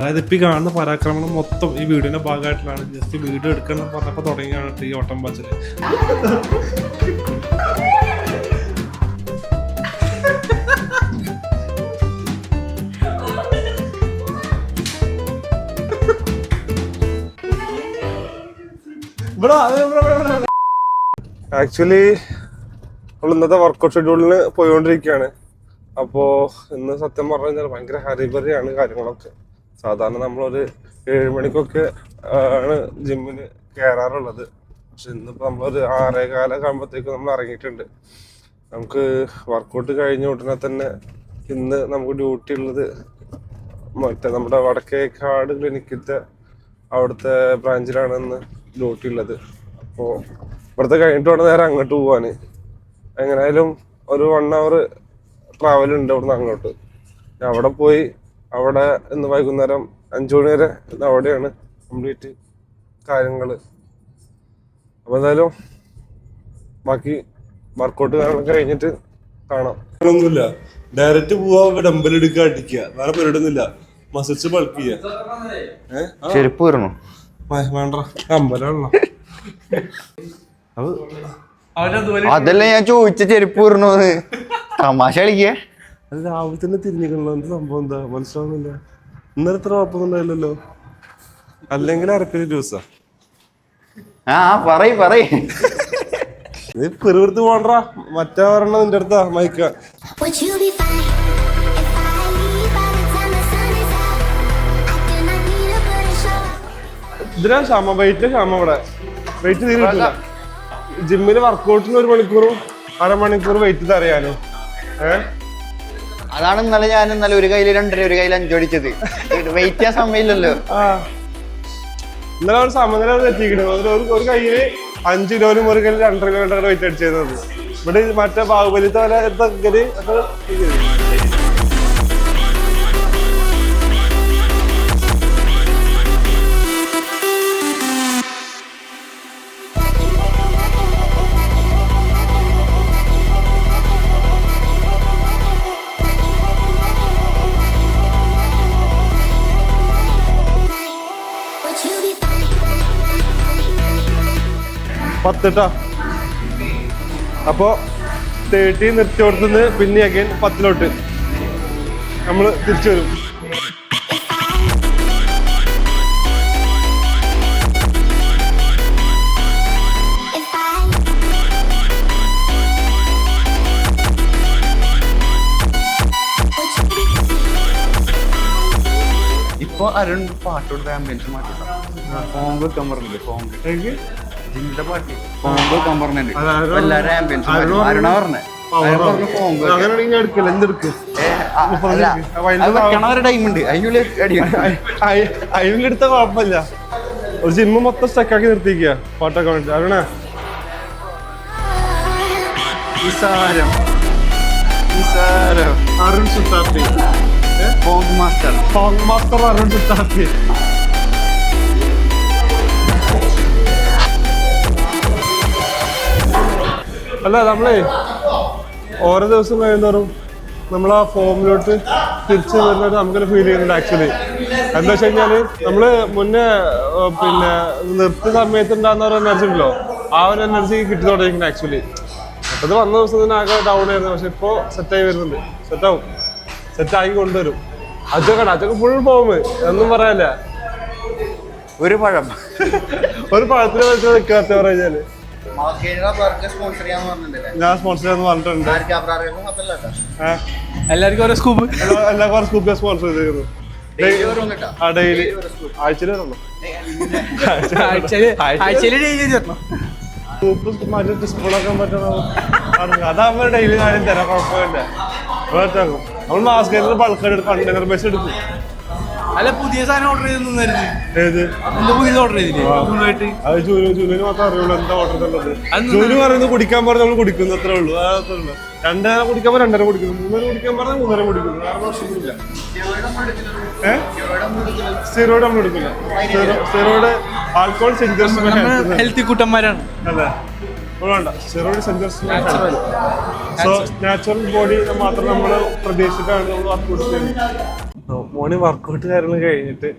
അതായത് ഇപ്പം ഈ കാണുന്ന പരാക്രമണം മൊത്തം ഈ വീഡിയോന്റെ ഭാഗമായിട്ടാണ്. ജസ്റ്റ് വീഡിയോ എടുക്കണം പറഞ്ഞപ്പോൾ തുടങ്ങിയാണ് ഈ ഓട്ടം പാച്ചില്. ആക്ച്വലി നമ്മൾ ഇന്നത്തെ വർക്കൗട്ട് ഷെഡ്യൂളിന് പോയിക്കൊണ്ടിരിക്കുകയാണ്. അപ്പോൾ ഇന്ന് സത്യം പറഞ്ഞു കഴിഞ്ഞാൽ ഭയങ്കര ഹരിബറിയാണ് കാര്യങ്ങളൊക്കെ. സാധാരണ നമ്മളൊരു 7 മണിക്കൊക്കെ ആണ് ജിമ്മിന് കയറാറുള്ളത്. പക്ഷെ ഇന്നിപ്പോൾ നമ്മളൊരു 6:15 ആകുമ്പോഴത്തേക്കും നമ്മൾ ഇറങ്ങിയിട്ടുണ്ട്. നമുക്ക് വർക്കൗട്ട് കഴിഞ്ഞ ഉടനെ തന്നെ ഇന്ന് നമുക്ക് ഡ്യൂട്ടി ഉള്ളത് മറ്റേ നമ്മുടെ വടക്കേക്കാട് ക്ലിനിക്കിലത്തെ അവിടുത്തെ ബ്രാഞ്ചിലാണ് ഇന്ന് ഡ്യൂട്ടി ഉള്ളത്. അപ്പോൾ ഇവിടുത്തെ കഴിഞ്ഞിട്ട് വേണം നേരെ അങ്ങോട്ട് പോവാൻ. എങ്ങനെയായാലും ഒരു 1 hour ട്രാവൽ ഉണ്ട് ഇവിടുന്ന് അങ്ങോട്ട്. അവിടെ പോയി അവിടെ ഇന്ന് വൈകുന്നേരം 5 മണി വരെ അവിടെയാണ് കംപ്ലീറ്റ് കാര്യങ്ങൾ. അപ്പോൾ എന്തായാലും ബാക്കി വർക്കൗട്ട് കാര്യങ്ങളൊക്കെ കഴിഞ്ഞിട്ട് കാണാം. ഒന്നുമില്ല, ഡയറക്റ്റ് പോവാ, ഡമ്പൽ എടുക്കുക, അടിക്കുക, വേറെ പരിപാടിയൊന്നുമില്ല. മസിൽസ് ബൾക്ക് ചെയ്യാ. ചെരുപ്പ് വരണോ? വേണ്ട, അമ്പലാണല്ലോ. അതല്ല ഞാൻ ചോദിച്ച ചെരുപ്പ് വരണോന്ന്. തമാശ കളിക്കേ. അത് രാവിലെ തന്നെ തിരിഞ്ഞിക്കണല്ലോ. എന്ത് സംഭവം എന്താ മനസ്സിലാവുന്നില്ല. ഇന്നലെ ഇത്ര കുഴപ്പമൊന്നുമില്ലല്ലോ. അല്ലെങ്കിൽ അരപ്പിന് ജ്യൂസാ. പറയ് നീ പെറുവിടുത്ത് പോണ്ടാ. മറ്റേ പറഞ്ഞ നിന്റെ അടുത്താ മൈക്ക. ഇതിനാ ക്ഷമ, വെയിറ്റ് ക്ഷമ. ഇവിടെ വെയിറ്റ് തീരെ കിട്ടില്ല. ജിമ്മില് വർക്കൗട്ടിന് 1 മണിക്കൂറും 1/2 മണിക്കൂർ വെയിറ്റ് തറിയാലോ. അതാണ് ഇന്നലെ ഞാൻ ഒരു കയ്യില് 2.5 ഒരു കയ്യിൽ 5 അടിച്ചത്. വെയിറ്റ് ചെയ്യാൻ സമയമില്ലല്ലോ. ഇന്നലെ ഒരു സമനില തെറ്റിക്കുന്നത്. ഒരു കയ്യില് 5 കിലോനും ഒരു കയ്യിൽ 2.5 കിലോ വെയിറ്റ് അടിച്ചിരുന്നത്. ഇവിടെ മറ്റേ ബാഹുബലിത്തെ പോലെ എന്തൊക്കെ പത്തിട്ടാ. അപ്പോ 30 നിർത്തി കൊടുത്തുനിന്ന് പിന്നെ അഗൈൻ 10 നമ്മള് തിരിച്ചു വരും. ഇപ്പൊ അരുൺ പാട്ടോട് ആംബുലൻസ് മാറ്റിട്ടോ. ഫോം വെക്കാൻ പറഞ്ഞില്ലേ? ഫോം ജിമ്മിന്റെ പാട്ട് ഫോം വെക്കാൻ പറഞ്ഞിട്ടുണ്ട്. എല്ലാരും ആംബുലൻസ് അരുണ പറഞ്ഞേ. ടൈം ഉണ്ട്. അതിലെടുത്ത കുഴപ്പമില്ല. ഒരു ജിമ്മ് മൊത്തം സ്റ്റക്കാക്കി നിർത്തിക്കുക പാട്ടൊക്കെ വേണ്ടി. അരുണ അരുൺ സുത്താപ്പി, ഫോങ് മാസ്റ്റർ അരുൺ സുത്താപ്പി. അല്ല, നമ്മളെ ഓരോ ദിവസം കഴിയുന്നോറും നമ്മൾ ആ ഫോമിലോട്ട് തിരിച്ചു വരുന്നത് നമുക്കൊരു ഫീൽ ചെയ്യുന്നുണ്ട്. ആക്ച്വലി എന്താ വെച്ച് കഴിഞ്ഞാൽ നമ്മള് മുന്നേ പിന്നെ നിർത്തിയ സമയത്ത് ഉണ്ടാകുന്ന ഒരു എനർജി ഉണ്ടല്ലോ, ആ ഒരു എനർജി കിട്ടി തുടങ്ങിയിട്ടുണ്ട്. ആക്ച്വലി അത് വന്ന ദിവസം തന്നെ ആകെ ഡൗൺ ആയിരുന്നു. പക്ഷെ ഇപ്പോൾ സെറ്റായി വരുന്നുണ്ട്. സെറ്റാക്കി കൊണ്ടുവരും. അതൊക്കെ ഫുൾ ഫോം, ഒന്നും പറയാല്ല. ഒരു പഴത്തിന് വെച്ച് നിൽക്കാത്ത പറഞ്ഞാല് ഞാൻ സ്പോൺസർ ചെയ്യാന്ന് പറഞ്ഞിട്ടുണ്ട്. എല്ലാവർക്കും ഓരോ സ്കൂപ്പ്, എല്ലാവർക്കും സ്കൂപ്പ് സ്പോൺസർ ചെയ്തിരുന്നു. ഡെയിലി ആഴ്ചയിൽ സ്കൂപ്പ് മാറ്റി സ്പൂണാക്കാൻ പറ്റണോ? അതാകുമ്പോ ഡെയിലി കാര്യം തരാം, കുഴപ്പമില്ല. നമ്മൾ മാസ്ക് ബൾക്ക് കണ്ടെയ്നർ ബസ് എടുക്കും. അല്ല, പുതിയ സാധനം ഓർഡർ ചെയ്തിരുന്നു. ഏത് പുതിയത് ഓർഡർ ചെയ്തില്ലേ? അത് ജൂലിന് മാത്രം അറിയുള്ളൂ എന്താ ഓർഡർ ചെയ്തത്. ജൂലി പറയുന്നത് കുടിക്കാൻ പറഞ്ഞാൽ നമ്മൾ കുടിക്കുന്നു, അത്രേ ഉള്ളൂ. 2 നേരം കുടിക്കാൻ പറഞ്ഞാൽ 2 നേരം കുടിക്കുന്നു, 3 നേരം കുടിക്കാൻ പറഞ്ഞാൽ 3 നേരം കുടിക്കുന്നു. വേറെ പ്രശ്നമില്ല. സ്റ്റിറോയിഡ് നമ്മൾ എടുക്കില്ല. സ്റ്റിറോയിഡ് ആൽക്കോഹോൾ ഹെൽത്തി കൂട്ടന്മാരാണ്. അല്ലേ? വേണ്ട, സ്റ്റിറോയിഡ് നാച്ചുറൽ ബോഡി മാത്രം നമ്മൾ പ്രതീക്ഷിച്ചിട്ടാണ് നമ്മൾ വർക്കൗട്ട് ചെയ്യുന്നത്. മോർണിംഗ് വർക്കൗട്ട് കാര്യങ്ങൾ കഴിഞ്ഞിട്ട്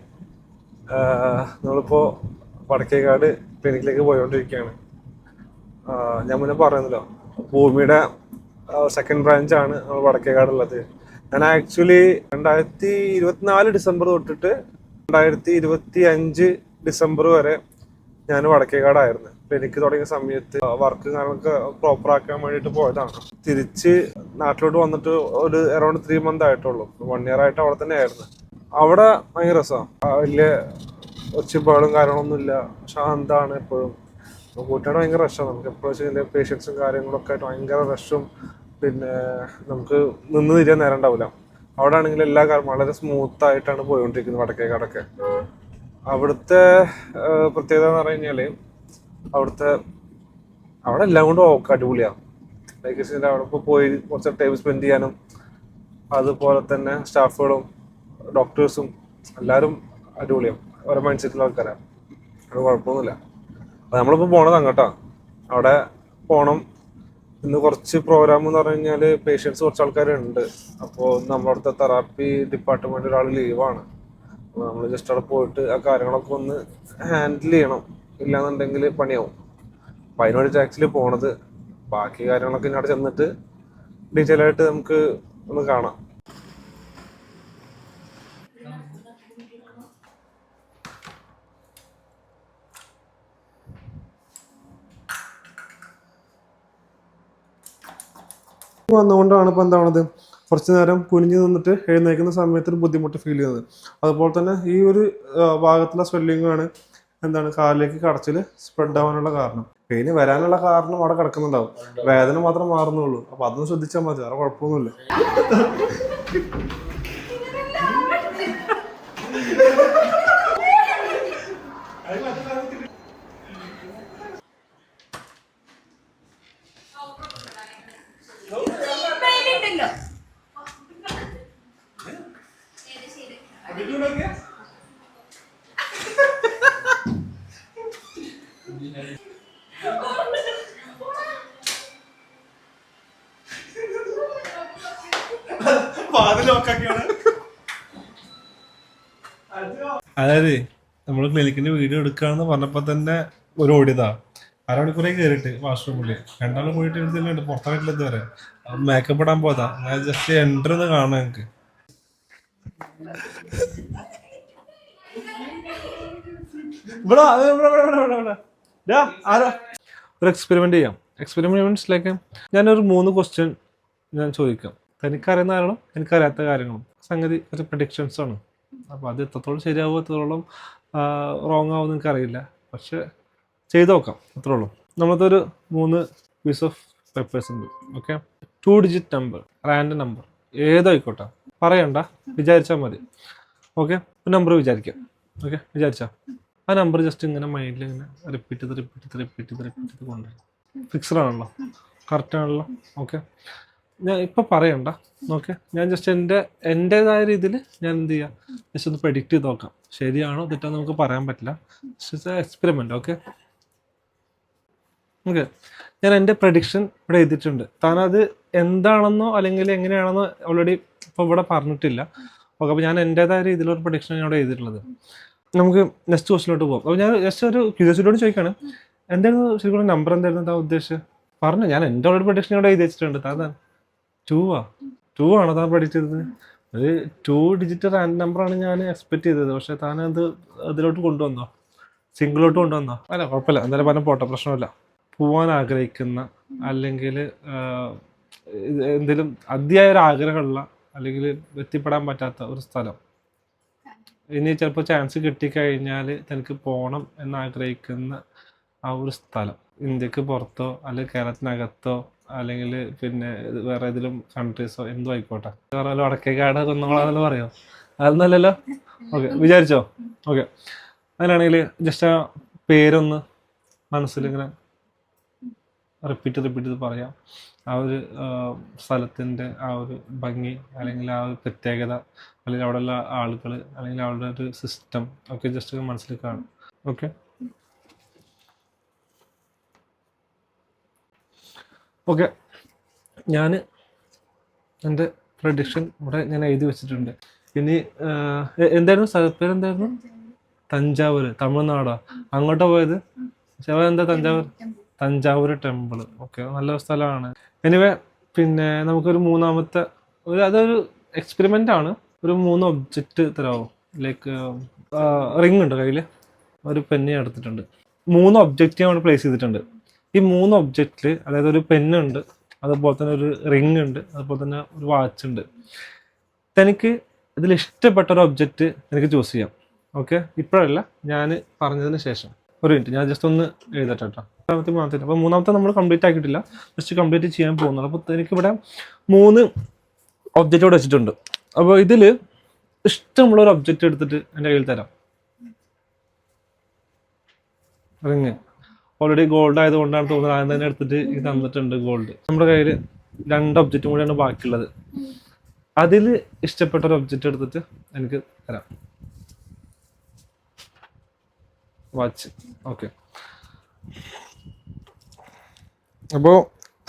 നമ്മളിപ്പോൾ വടക്കേക്കാട് ക്ലിനിക്കിലേക്ക് പോയിക്കൊണ്ടിരിക്കുകയാണ്. ഞാൻ മുന്നേ പറയുന്നല്ലോ, ഭൂമിയുടെ സെക്കൻഡ് ബ്രാഞ്ചാണ് നമ്മൾ വടക്കേക്കാടുള്ളത്. ഞാൻ ആക്ച്വലി 2024 ഡിസംബർ തൊട്ടിട്ട് 2025 ഡിസംബർ വരെ ഞാൻ വടക്കേക്കാടായിരുന്നു. ക്ലിനിക്ക് തുടങ്ങിയ സമയത്ത് വർക്ക് കാര്യങ്ങളൊക്കെ പ്രോപ്പർ ആക്കാൻ വേണ്ടിയിട്ട് പോയതാണ്. തിരിച്ച് നാട്ടിലോട്ട് വന്നിട്ട് ഒരു അറൗണ്ട് 3 മന്ത് ആയിട്ടുള്ളൂ. 1 ഇയർ ആയിട്ട് അവിടെ തന്നെ ആയിരുന്നു. അവിടെ ഭയങ്കര രസമാണ്. വലിയ ഒച്ചപ്പാടും കാര്യങ്ങളൊന്നുമില്ല, ശാന്താണ് എപ്പോഴും. കൂട്ടാട് ഭയങ്കര റഷാണ്. നമുക്ക് എപ്പോഴും ഇതിൻ്റെ പേഷ്യൻസും കാര്യങ്ങളൊക്കെ ആയിട്ട് ഭയങ്കര റഷും, പിന്നെ നമുക്ക് നിന്ന് തിരിയാൻ നേരം ഉണ്ടാവില്ല. അവിടെ ആണെങ്കിൽ എല്ലാ കാര്യം വളരെ സ്മൂത്ത് ആയിട്ടാണ് പോയിക്കൊണ്ടിരിക്കുന്നത് വടക്കേക്കാടൊക്കെ. അവിടുത്തെ പ്രത്യേകത എന്ന് പറഞ്ഞു കഴിഞ്ഞാൽ അവിടെ എല്ലാം കൊണ്ടും അടിപൊളിയാണ്. ലൈക്ക് അവിടെ ഇപ്പോൾ പോയി കുറച്ച് ടൈം സ്പെൻഡ് ചെയ്യാനും, അതുപോലെ തന്നെ സ്റ്റാഫുകളും ഡോക്ടേഴ്സും എല്ലാവരും അടിപൊളിയാണ്. ഓരോ മൈൻഡ് സെറ്റിലുള്ള ആൾക്കാരാണ്. അത് കുഴപ്പമൊന്നുമില്ല. അപ്പോൾ നമ്മളിപ്പോൾ പോണത് അങ്ങോട്ടാണ്. അവിടെ പോകണം. ഇന്ന് കുറച്ച് പ്രോഗ്രാം എന്ന് പറഞ്ഞു കഴിഞ്ഞാൽ പേഷ്യൻസ് കുറച്ച് ആൾക്കാരുണ്ട്. അപ്പോൾ നമ്മളവിടുത്തെ തെറാപ്പി ഡിപ്പാർട്ട്മെൻറ്റ് ഒരാൾ ലീവാണ്. അപ്പോൾ നമ്മൾ ജസ്റ്റ് അവിടെ പോയിട്ട് ആ കാര്യങ്ങളൊക്കെ ഒന്ന് ഹാൻഡിൽ ചെയ്യണം. ഇല്ലാന്നുണ്ടെങ്കിൽ പണിയാവും. അപ്പോൾ അതിന് വേണ്ടിയിട്ട് ആക്ച്വലി പോണത്. ബാക്കി കാര്യങ്ങളൊക്കെ ഇനി അവിടെ ചെന്നിട്ട് ഡീറ്റെയിൽ ആയിട്ട് നമുക്ക് ഒന്ന് കാണാം. വന്നുകൊണ്ടാണ് ഇപ്പോൾ എന്താണത് കുറച്ച് നേരം കുനിഞ്ഞ് നിന്നിട്ട് എഴുന്നേൽക്കുന്ന സമയത്ത് ഒരു ബുദ്ധിമുട്ട് ഫീൽ ചെയ്യുന്നത്. അതുപോലെ തന്നെ ഈ ഒരു ഭാഗത്തുള്ള സ്വെല്ലിങ്ങാണ് കാലിലേക്ക് കടച്ചിൽ സ്പ്രെഡ് ആവാനുള്ള കാരണം. പെയിന് വരാനുള്ള കാരണം അവിടെ കിടക്കുന്നുണ്ടാവും. വേദന മാത്രം മാറുന്നുള്ളൂ. അപ്പോൾ അതൊന്നും ശ്രദ്ധിച്ചാൽ മതി, വേറെ കുഴപ്പമൊന്നുമില്ല. അതായത് നമ്മൾ ക്ലിനിക്കിന്റെ വീഡിയോ എടുക്കുകയാണെന്ന് പറഞ്ഞപ്പോൾ തന്നെ ഒരു ഓടിയതാ. അരമണിക്കൂറേ കയറിയിട്ട് വാഷ്റൂമില് 2 ആൾ പോയിട്ട് എടുത്തിട്ടുണ്ട്. പുറത്തായിട്ടില്ല ഇതുവരെ. മേക്കപ്പ് ഇടാൻ പോയതാ. ഞാൻ ജസ്റ്റ് എൻട്രി ഒന്ന് കാണാം. ഞങ്ങൾക്ക് ഒരു എക്സ്പെരിമെന്റ് ചെയ്യാം. എക്സ്പെരിമെന്റ് മീൻസിലേക്ക് ഞാനൊരു 3 ക്വസ്റ്റ്യൻ ഞാൻ ചോദിക്കാം. എനിക്കറിയുന്ന കാര്യങ്ങളും എനിക്കറിയാത്ത കാര്യങ്ങളും. സംഗതി ഒരു പ്രഡിക്ഷൻസ് ആണ്. അപ്പോൾ അത് എത്രത്തോളം ശരിയാവും, എത്രത്തോളം റോങ് ആവും എനിക്കറിയില്ല. പക്ഷെ ചെയ്ത് നോക്കാം, അത്രേ ഉള്ളൂ. നമ്മളതൊരു 3 പീസ് ഓഫ് പേപ്പേഴ്സ് ഉണ്ട്. Okay, 2 digit number, random number ഏതായിക്കോട്ടെ, പറയണ്ട, വിചാരിച്ചാൽ മതി. ഓക്കെ, ഒരു നമ്പർ വിചാരിക്കാം. ഓക്കെ, വിചാരിച്ചാൽ ആ നമ്പർ ജസ്റ്റ് ഇങ്ങനെ മൈൻഡിൽ ഇങ്ങനെ റിപ്പീറ്റ് ചെയ്ത് കൊണ്ടുവരും. ഫിക്സഡ് ആണല്ലോ, കറക്റ്റ് ആണല്ലോ. ഓക്കെ, ഞാൻ ഇപ്പം പറയണ്ട. ഓക്കെ, ഞാൻ ജസ്റ്റ് എൻ്റേതായ രീതിയിൽ ഞാൻ എന്ത് ചെയ്യാം, ജസ്റ്റ് ഒന്ന് പ്രെഡിക്റ്റ് ചെയ്ത് നോക്കാം. ശരിയാണോ തെറ്റാന്ന് നമുക്ക് പറയാൻ പറ്റില്ല. Just experiment. ഓക്കെ, ഞാൻ എൻ്റെ പ്രഡിക്ഷൻ ഇവിടെ എഴുതിയിട്ടുണ്ട്. താനത് എന്താണെന്നോ അല്ലെങ്കിൽ എങ്ങനെയാണെന്നോ ഓൾറെഡി ഇപ്പോൾ ഇവിടെ പറഞ്ഞിട്ടില്ല. ഓക്കെ, അപ്പോൾ ഞാൻ എൻ്റേതായ രീതിയിലൊരു പ്രഡിക്ഷൻ ഞാൻ ഇവിടെ എഴുതിയിട്ടുള്ളത്. നമുക്ക് നെക്സ്റ്റ് ക്വസ്റ്റിലോട്ട് പോകാം. അപ്പോൾ ഞാൻ ജസ്റ്റ് ഒരു ക്യൂരിയോസിറ്റിയോട് ചോദിക്കുകയാണ്, എന്തായിരുന്നു ശരിക്കും നമ്പർ എന്തായിരുന്നു താൻ ഉദ്ദേശിച്ചത്? പറഞ്ഞു, ഞാൻ എൻ്റെ ഓൾറെഡി പ്രഡിക്ഷൻ ഇവിടെ എഴുതി വെച്ചിട്ടുണ്ട്. താൻ 2 ആണോ താൻ പ്രഡിക്റ്റ് ചെയ്തത്? ഒരു 2 ഡിജിറ്റ് റാൻഡം നമ്പറാണ് ഞാൻ എക്സ്പെക്ട് ചെയ്തത്. പക്ഷേ താനത് അതിലോട്ട് കൊണ്ടുവന്നോ, സിംഗിളോട്ട് കൊണ്ടുവന്നോ? അല്ല, കുഴപ്പമില്ല, എന്തായാലും പറഞ്ഞ പോട്ടെ, പ്രശ്നമില്ല. പോവാൻ ആഗ്രഹിക്കുന്ന അല്ലെങ്കിൽ എന്തെങ്കിലും അതിയായ ഒരു ആഗ്രഹമുള്ള അല്ലെങ്കിൽ എത്തിപ്പെടാൻ പറ്റാത്ത ഒരു സ്ഥലം, ഇനി ചിലപ്പോൾ ചാൻസ് കിട്ടിക്കഴിഞ്ഞാൽ തനിക്ക് പോകണം എന്നാഗ്രഹിക്കുന്ന ആ ഒരു സ്ഥലം, ഇന്ത്യക്ക് പുറത്തോ അല്ലെങ്കിൽ കേരളത്തിനകത്തോ അല്ലെങ്കിൽ പിന്നെ വേറെ ഏതെങ്കിലും കൺട്രീസോ എന്തോ ആയിക്കോട്ടെ. വേറെ വടക്കേക്കാട് കുന്നോളാന്നല്ലോ പറയോ? അതൊന്നല്ലല്ലോ. ഓക്കെ, വിചാരിച്ചോ? ഓക്കെ, അങ്ങനെയാണെങ്കിൽ ജസ്റ്റ് ആ പേരൊന്ന് മനസ്സിലിങ്ങനെ റിപ്പീറ്റ് ചെയ്ത് പറയാം. ആ ഒരു സ്ഥലത്തിൻ്റെ ആ ഒരു ഭംഗി അല്ലെങ്കിൽ ആ ഒരു പ്രത്യേകത അല്ലെങ്കിൽ അവിടെയുള്ള ആളുകൾ അല്ലെങ്കിൽ അവരുടെ ഒരു സിസ്റ്റം ഒക്കെ ജസ്റ്റ് മനസ്സിൽ കാണും. ഓക്കെ, ഓക്കെ, ഞാൻ എൻ്റെ പ്രഡിക്ഷൻ ഇവിടെ ഞാൻ എഴുതി വെച്ചിട്ടുണ്ട്. ഇനി എന്തായിരുന്നു സ്ഥലപ്പേര് എന്തായിരുന്നു? തഞ്ചാവൂർ, തമിഴ്നാടോ? അങ്ങോട്ടാ പോയത്? എന്താ തഞ്ചാവൂർ? തഞ്ചാവൂർ ടെമ്പിൾ. ഓക്കെ, നല്ല സ്ഥലമാണ്. എനിവേ പിന്നെ നമുക്കൊരു മൂന്നാമത്തെ അതൊരു എക്സ്പെരിമെൻ്റ് ആണ്. ഒരു 3 ഒബ്ജക്റ്റ് തരാമോ? ലൈക്ക് റിങ് ഉണ്ട് കയ്യിൽ, ഒരു പെന്ന് എടുത്തിട്ടുണ്ട്. 3 ഒബ്ജക്റ്റ് നമ്മൾ പ്ലേസ് ചെയ്തിട്ടുണ്ട്. ഈ 3 ഒബ്ജക്റ്റിൽ അതായത് ഒരു പെന്നുണ്ട്, അതുപോലെ തന്നെ ഒരു റിങ് ഉണ്ട്, അതുപോലെ തന്നെ ഒരു വാച്ച് ഉണ്ട്. തനിക്ക് ഇതിൽ ഇഷ്ടപ്പെട്ട ഒരു ഒബ്ജക്റ്റ് എനിക്ക് ചൂസ് ചെയ്യാം. ഓക്കെ, ഇപ്പോഴല്ല, ഞാൻ പറഞ്ഞതിന് ശേഷം. ഒരു മിനിറ്റ്, ഞാൻ ജസ്റ്റ് ഒന്ന് എഴുതട്ടെ കേട്ടോ. മൂന്നാമത്തെ അപ്പോൾ മൂന്നാമത്തെ നമ്മൾ കംപ്ലീറ്റ് ആക്കിയിട്ടില്ല, ജസ്റ്റ് കംപ്ലീറ്റ് ചെയ്യാൻ പോകുന്നുള്ളൂ. അപ്പോൾ എനിക്കിവിടെ 3 ഒബ്ജക്റ്റ് ഇവിടെ വെച്ചിട്ടുണ്ട്. അപ്പോൾ ഇതിൽ ഇഷ്ടമുള്ള ഒരു ഒബ്ജക്റ്റ് എടുത്തിട്ട് എൻ്റെ കയ്യിൽ തരാം. റിങ് ഓൾറെഡി ഗോൾഡ് ആയതുകൊണ്ടാണ് തോന്നുന്നത്, ആദ്യം തന്നെ എടുത്തിട്ട് ഇത് തന്നിട്ടുണ്ട് ഗോൾഡ്. നമ്മുടെ കയ്യിൽ 2 ഒബ്ജക്റ്റും കൂടിയാണ് ബാക്കിയുള്ളത്. അതിൽ ഇഷ്ടപ്പെട്ട ഒരു ഒബ്ജക്റ്റ് എടുത്തിട്ട് എനിക്ക് തരാം. വാച്ച്. ഓക്കെ, അപ്പോൾ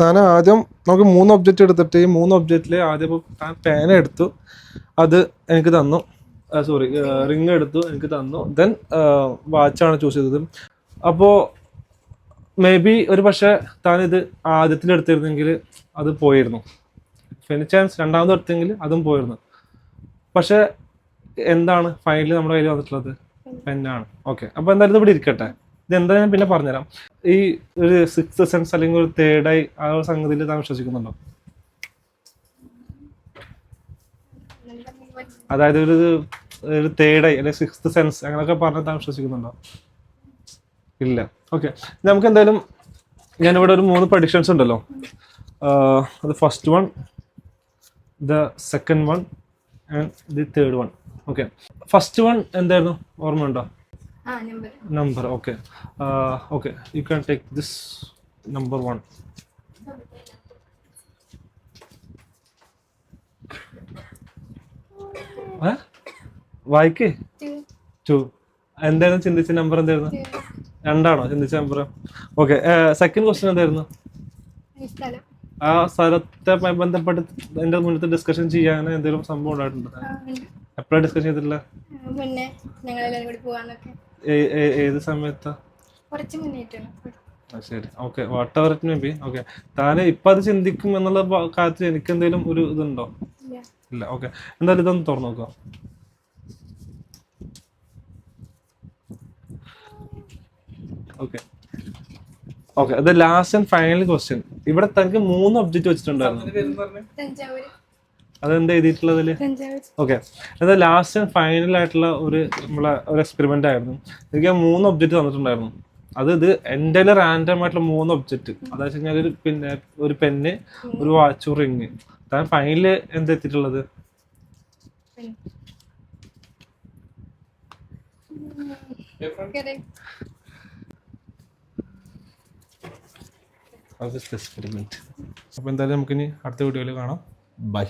താൻ ആദ്യം നമുക്ക് 3 ഒബ്ജക്റ്റ് എടുത്തിട്ട് ഈ 3 ഒബ്ജക്റ്റിൽ ആദ്യം താൻ പേന എടുത്തു, അത് എനിക്ക് തന്നു. സോറി, റിങ് എടുത്തു, എനിക്ക് തന്നു. ദെൻ വാച്ചാണ് ചൂസ് ചെയ്തത്. അപ്പോൾ മേ ബി ഒരു പക്ഷേ താനിത് ആദ്യത്തിലെടുത്തിരുന്നെങ്കിൽ അത് പോയിരുന്നു. എനി ചാൻസ് രണ്ടാമത് എടുത്തെങ്കിൽ അതും പോയിരുന്നു. പക്ഷെ എന്താണ് ഫൈനലി നമ്മുടെ കയ്യിൽ വന്നിട്ടുള്ളത്? പെന്നാണ്. ഓക്കെ, അപ്പോൾ എന്തായാലും ഇവിടെ ഇരിക്കട്ടെ. ഇതെന്താ ഞാൻ പിന്നെ പറഞ്ഞുതരാം. ഈ ഒരു 6th സെൻസ് അല്ലെങ്കിൽ ഒരു തേർഡ് ഐ ആ ഒരു സംഗതിയിൽ താൻ വിശ്വസിക്കുന്നുണ്ടോ? അതായത് ഒരു തേർഡ് ഐ അല്ലെങ്കിൽ 6th സെൻസ് അങ്ങനെയൊക്കെ പറഞ്ഞാൽ താൻ വിശ്വസിക്കുന്നുണ്ടോ? ഇല്ല. ഓക്കെ, നമുക്ക് എന്തായാലും ഞാനിവിടെ ഒരു 3 പ്രഡിക്ഷൻസ് ഉണ്ടല്ലോ. അത് first one, the second one and the third one. Okay, first one എന്തായിരുന്നു, ഓർമ്മയുണ്ടോ? Number. Okay, okay, you can take this number 1. വായിക്കേ 2. എന്തായിരുന്നു ചിന്തിച്ച നമ്പർ? എന്തായിരുന്നു? 2 ചിന്തിച്ച നമ്പർ? ഓക്കെ, സെക്കൻഡ് ക്വസ്റ്റ്യൻ എന്തായിരുന്നു? ആ സ്ഥലത്തെ ബന്ധപ്പെട്ട് എന്റെ മുന്നത്തെ ഡിസ്കഷൻ ചെയ്യാൻ എന്തെങ്കിലും സംഭവം ഉണ്ടായിട്ടുണ്ടോ? എപ്പോഴാണ് ഡിസ്കസ് ചെയ്തിട്ടില്ല? ഏത് സമയത്താ? ശരി, okay, what ever it may be. Okay, താന് ഇപ്പൊ അത് ചിന്തിക്കും എന്നുള്ള കാര്യത്തിൽ എനിക്ക് എന്തെങ്കിലും ഒരു ഇതുണ്ടോ? ഇല്ല. ഓക്കെ, എന്തായാലും ഇതൊന്ന് തുറന്നു നോക്കാം. ഓക്കെ, ഓക്കെ, അത് ലാസ്റ്റ് ആൻഡ് ഫൈനൽ ക്വസ്റ്റ്യൻ. ഇവിടെ തനിക്ക് 3 ഒബ്ജക്റ്റ് വെച്ചിട്ടുണ്ടായിരുന്നു. അതെന്താ എഴുതിയിട്ടുള്ളതില്? ഓക്കെ, അത് ലാസ്റ്റ് ആൻഡ് ഫൈനൽ ആയിട്ടുള്ള നമ്മളെ ഒരു എക്സ്പെരിമെന്റ് ആയിരുന്നു. എനിക്ക് 3 ഒബ്ജക്റ്റ് തന്നിട്ടുണ്ടായിരുന്നു. ഇത് എൻ്റെ റാൻഡം ആയിട്ടുള്ള 3 ഒബ്ജക്റ്റ്. അതായത് വെച്ച് കഴിഞ്ഞാൽ പിന്നെ ഒരു പെന്ന്, ഒരു വാച്ച്, റിങ്. താൻ ഫൈനല് എന്താ എത്തിയിട്ടുള്ളത്? എക്സ്പെരിമെന്റ്. അപ്പോൾ എന്തായാലും നമുക്കിനി അടുത്ത വീഡിയോയിൽ കാണാം. ബൈ.